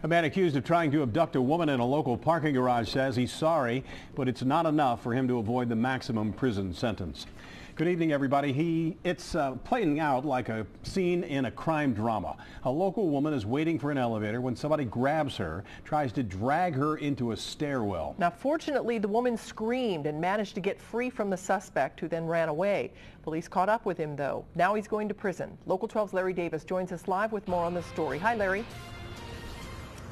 A man accused of trying to abduct a woman in a local parking garage says he's sorry, but it's not enough for him to avoid the maximum prison sentence. Good evening, everybody. It's playing out like a scene in a crime drama. A local woman is waiting for an elevator when somebody grabs her, tries to drag her into a stairwell. Now, fortunately, the woman screamed and managed to get free from the suspect, who then ran away. Police caught up with him, though. Now he's going to prison. Local 12's Larry Davis joins us live with more on the story. Hi, Larry.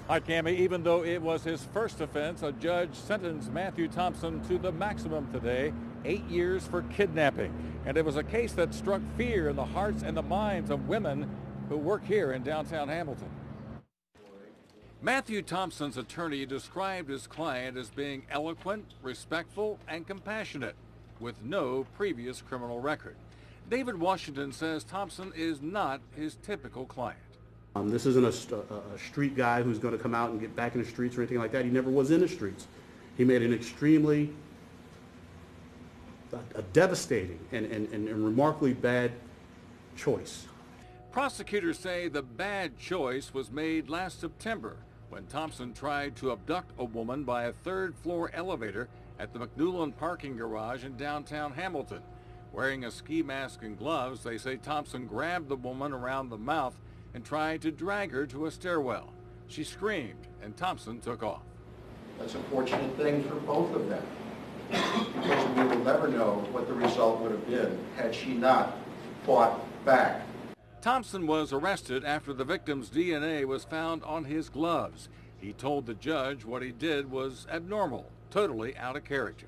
Hi, CAMMY. Even though it was his first offense, a judge sentenced Matthew Thompson to the maximum today, 8 years for kidnapping. And it was a case that struck fear in the hearts and the minds of women who work here in downtown Hamilton. Matthew Thompson's attorney described his client as being eloquent, respectful, and compassionate, with no previous criminal record. David Washington says Thompson is not his typical client. This isn't a street guy who's going to come out and get back in the streets or anything like that. He never was in the streets. He made an extremely devastating and remarkably bad choice. Prosecutors say the bad choice was made last September when Thompson tried to abduct a woman by a third-floor elevator at the McDoulan parking garage in downtown Hamilton. Wearing a ski mask and gloves, they say Thompson grabbed the woman around the mouth and tried to drag her to a stairwell. She screamed, and Thompson took off. That's a fortunate thing for both of them, because we will never know what the result would have been had she not fought back. Thompson was arrested after the victim's DNA was found on his gloves. He told the judge what he did was abnormal, totally out of character.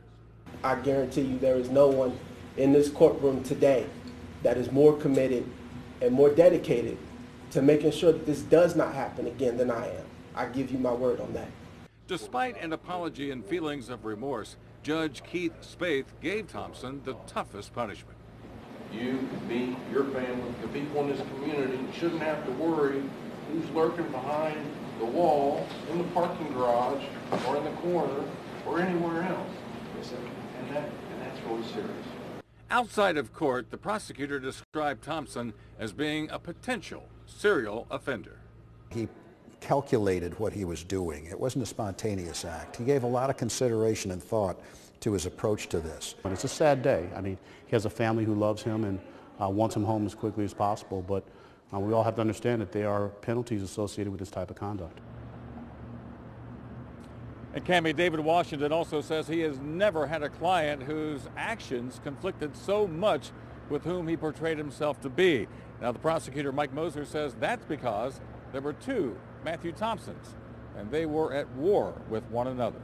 I guarantee you there is no one in this courtroom today that is more committed and more dedicated to making sure that this does not happen again than I am. I give you my word on that. Despite an apology and feelings of remorse, Judge Keith Spaeth gave Thompson the toughest punishment. You, me, your family, the people in this community shouldn't have to worry who's lurking behind the wall, in the parking garage, or in the corner, or anywhere else. And that's really serious. Outside of court, the prosecutor described Thompson as being a potential serial offender. He calculated what he was doing. It wasn't a spontaneous act. He gave a lot of consideration and thought to his approach to this. But it's a sad day. I mean, he has a family who loves him and wants him home as quickly as possible, but we all have to understand that there are penalties associated with this type of conduct. And CAMMY, David Washington also says he has never had a client whose actions conflicted so much with whom he portrayed himself to be. Now, the prosecutor, Mike Moser, says that's because there were two Matthew Thompsons, and they were at war with one another.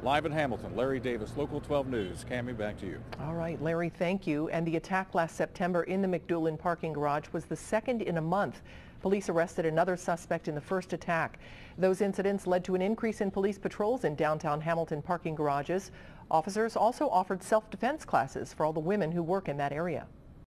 Live in Hamilton, Larry Davis, Local 12 News. CAMMY, back to you. All right, Larry, thank you. And the attack last September in the McDoulan parking garage was the second in a month. Police arrested another suspect in the first attack. Those incidents led to an increase in police patrols in downtown Hamilton parking garages. Officers also offered self-defense classes for all the women who work in that area.